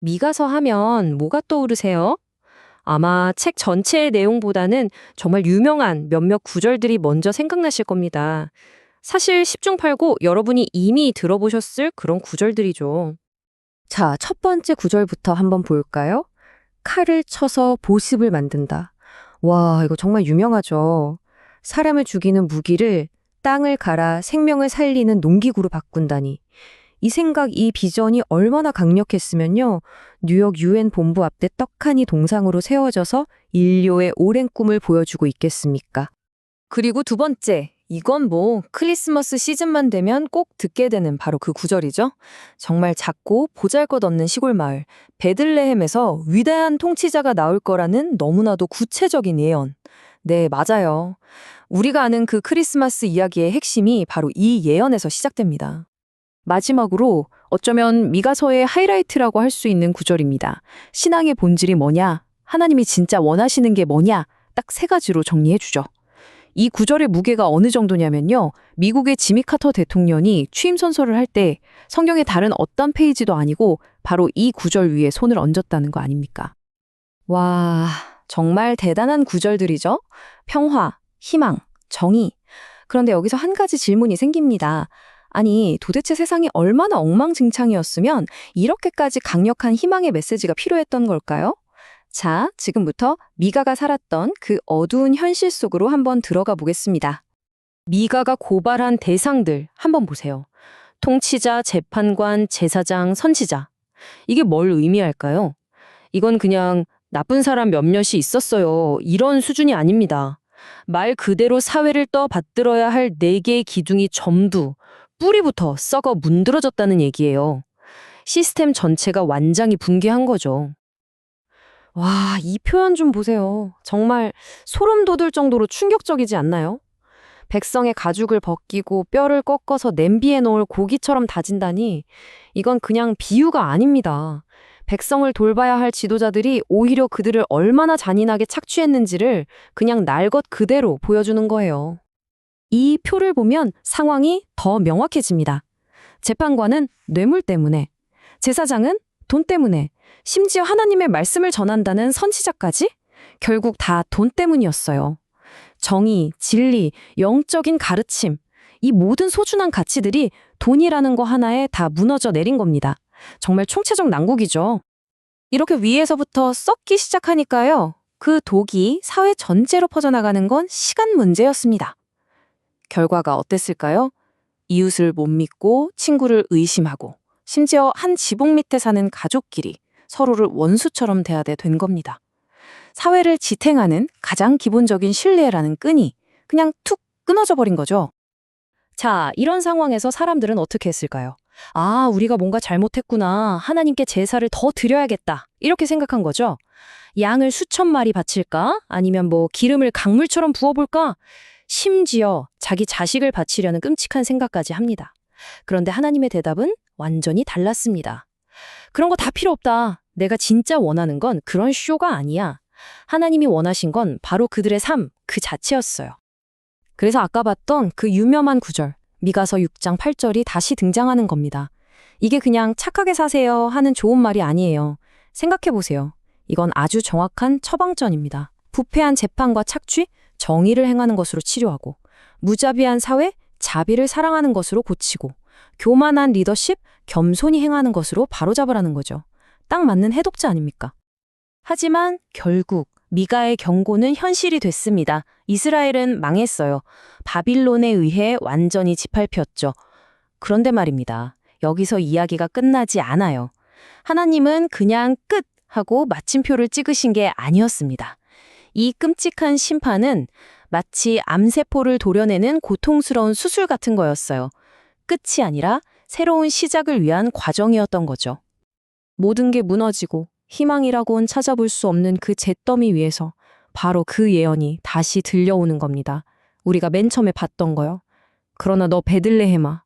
미가서 하면 뭐가 떠오르세요? 아마 책 전체의 내용보다는 정말 유명한 몇몇 구절들이 먼저 생각나실 겁니다. 사실 10중 8구 여러분이 이미 들어보셨을 그런 구절들이죠. 자, 첫 번째 구절부터 한번 볼까요? 칼을 쳐서 보습을 만든다. 와, 이거 정말 유명하죠. 사람을 죽이는 무기를 땅을 갈아 생명을 살리는 농기구로 바꾼다니. 이 생각, 이 비전이 얼마나 강력했으면요. 뉴욕 유엔 본부 앞에 떡하니 동상으로 세워져서 인류의 오랜 꿈을 보여주고 있겠습니까? 그리고 두 번째, 이건 뭐 크리스마스 시즌만 되면 꼭 듣게 되는 바로 그 구절이죠. 정말 작고 보잘것없는 시골 마을 베들레헴에서 위대한 통치자가 나올 거라는 너무나도 구체적인 예언. 네, 맞아요. 우리가 아는 그 크리스마스 이야기의 핵심이 바로 이 예언에서 시작됩니다. 마지막으로 어쩌면 미가서의 하이라이트라고 할 수 있는 구절입니다. 신앙의 본질이 뭐냐? 하나님이 진짜 원하시는 게 뭐냐? 딱 세 가지로 정리해 주죠. 이 구절의 무게가 어느 정도냐면요. 미국의 지미 카터 대통령이 취임 선서를 할 때 성경의 다른 어떤 페이지도 아니고 바로 이 구절 위에 손을 얹었다는 거 아닙니까? 와, 정말 대단한 구절들이죠? 평화, 희망, 정의. 그런데 여기서 한 가지 질문이 생깁니다. 아니, 도대체 세상이 얼마나 엉망진창이었으면 이렇게까지 강력한 희망의 메시지가 필요했던 걸까요? 자, 지금부터 미가가 살았던 그 어두운 현실 속으로 한번 들어가 보겠습니다. 미가가 고발한 대상들 한번 보세요. 통치자, 재판관, 제사장, 선지자. 이게 뭘 의미할까요? 이건 그냥 나쁜 사람 몇몇이 있었어요. 이런 수준이 아닙니다. 말 그대로 사회를 떠받들어야 할 네 개의 기둥이 전부 뿌리부터 썩어 문드러졌다는 얘기예요. 시스템 전체가 완전히 붕괴한 거죠. 와, 이 표현 좀 보세요. 정말 소름 돋을 정도로 충격적이지 않나요? 백성의 가죽을 벗기고 뼈를 꺾어서 냄비에 넣을 고기처럼 다진다니 이건 그냥 비유가 아닙니다. 백성을 돌봐야 할 지도자들이 오히려 그들을 얼마나 잔인하게 착취했는지를 그냥 날 것 그대로 보여주는 거예요. 이 표를 보면 상황이 더 명확해집니다. 재판관은 뇌물 때문에, 제사장은 돈 때문에, 심지어 하나님의 말씀을 전한다는 선지자까지 결국 다 돈 때문이었어요. 정의, 진리, 영적인 가르침, 이 모든 소중한 가치들이 돈이라는 거 하나에 다 무너져 내린 겁니다. 정말 총체적 난국이죠. 이렇게 위에서부터 썩기 시작하니까요. 그 독이 사회 전체로 퍼져나가는 건 시간 문제였습니다. 결과가 어땠을까요? 이웃을 못 믿고 친구를 의심하고 심지어 한 지붕 밑에 사는 가족끼리 서로를 원수처럼 대하게 된 겁니다. 사회를 지탱하는 가장 기본적인 신뢰라는 끈이 그냥 툭 끊어져 버린 거죠. 자, 이런 상황에서 사람들은 어떻게 했을까요? 아, 우리가 뭔가 잘못했구나. 하나님께 제사를 더 드려야겠다. 이렇게 생각한 거죠. 양을 수천 마리 바칠까? 아니면 뭐 기름을 강물처럼 부어볼까? 심지어 자기 자식을 바치려는 끔찍한 생각까지 합니다. 그런데 하나님의 대답은 완전히 달랐습니다. 그런 거 다 필요 없다. 내가 진짜 원하는 건 그런 쇼가 아니야. 하나님이 원하신 건 바로 그들의 삶 그 자체였어요. 그래서 아까 봤던 그 유명한 구절, 미가서 6장 8절이 다시 등장하는 겁니다. 이게 그냥 착하게 사세요 하는 좋은 말이 아니에요. 생각해 보세요. 이건 아주 정확한 처방전입니다. 부패한 재판과 착취, 정의를 행하는 것으로 치료하고, 무자비한 사회, 자비를 사랑하는 것으로 고치고, 교만한 리더십, 겸손히 행하는 것으로 바로잡으라는 거죠. 딱 맞는 해독자 아닙니까? 하지만 결국 미가의 경고는 현실이 됐습니다. 이스라엘은 망했어요. 바빌론에 의해 완전히 짓밟혔죠. 그런데 말입니다. 여기서 이야기가 끝나지 않아요. 하나님은 그냥 끝! 하고 마침표를 찍으신 게 아니었습니다. 이 끔찍한 심판은 마치 암세포를 도려내는 고통스러운 수술 같은 거였어요. 끝이 아니라 새로운 시작을 위한 과정이었던 거죠. 모든 게 무너지고 희망이라고는 찾아볼 수 없는 그 잿더미 위에서 바로 그 예언이 다시 들려오는 겁니다. 우리가 맨 처음에 봤던 거요. 그러나 너 베들레헴아.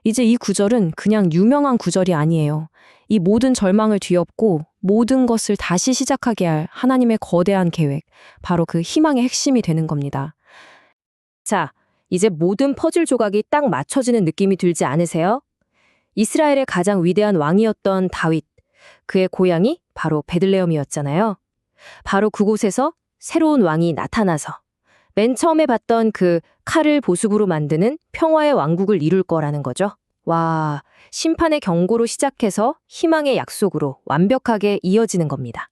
이제 이 구절은 그냥 유명한 구절이 아니에요. 이 모든 절망을 뒤엎고 모든 것을 다시 시작하게 할 하나님의 거대한 계획, 바로 그 희망의 핵심이 되는 겁니다. 자, 이제 모든 퍼즐 조각이 딱 맞춰지는 느낌이 들지 않으세요? 이스라엘의 가장 위대한 왕이었던 다윗, 그의 고향이 바로 베들레헴이었잖아요. 바로 그곳에서 새로운 왕이 나타나서 맨 처음에 봤던 그 칼을 보습으로 만드는 평화의 왕국을 이룰 거라는 거죠. 와, 심판의 경고로 시작해서 희망의 약속으로 완벽하게 이어지는 겁니다.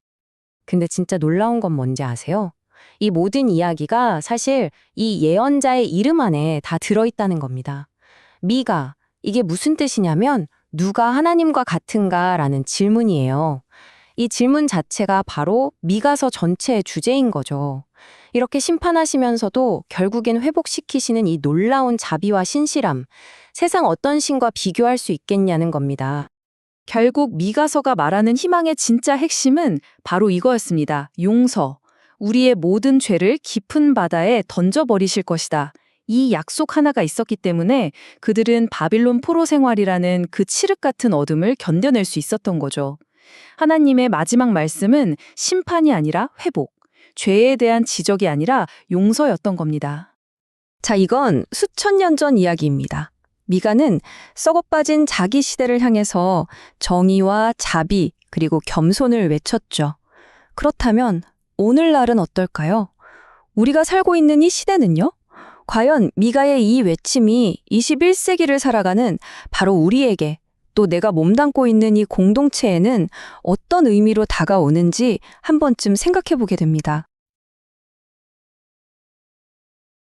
근데 진짜 놀라운 건 뭔지 아세요? 이 모든 이야기가 사실 이 예언자의 이름 안에 다 들어있다는 겁니다. 미가, 이게 무슨 뜻이냐면 누가 하나님과 같은가라는 질문이에요. 이 질문 자체가 바로 미가서 전체의 주제인 거죠. 이렇게 심판하시면서도 결국엔 회복시키시는 이 놀라운 자비와 신실함, 세상 어떤 신과 비교할 수 있겠냐는 겁니다. 결국 미가서가 말하는 희망의 진짜 핵심은 바로 이거였습니다. 용서. 우리의 모든 죄를 깊은 바다에 던져버리실 것이다. 이 약속 하나가 있었기 때문에 그들은 바빌론 포로 생활이라는 그 칠흑 같은 어둠을 견뎌낼 수 있었던 거죠. 하나님의 마지막 말씀은 심판이 아니라 회복, 죄에 대한 지적이 아니라 용서였던 겁니다. 자, 이건 수천 년 전 이야기입니다. 미가는 썩어빠진 자기 시대를 향해서 정의와 자비 그리고 겸손을 외쳤죠. 그렇다면 오늘날은 어떨까요? 우리가 살고 있는 이 시대는요? 과연 미가의 이 외침이 21세기를 살아가는 바로 우리에게 또 내가 몸담고 있는 이 공동체에는 어떤 의미로 다가오는지 한 번쯤 생각해 보게 됩니다.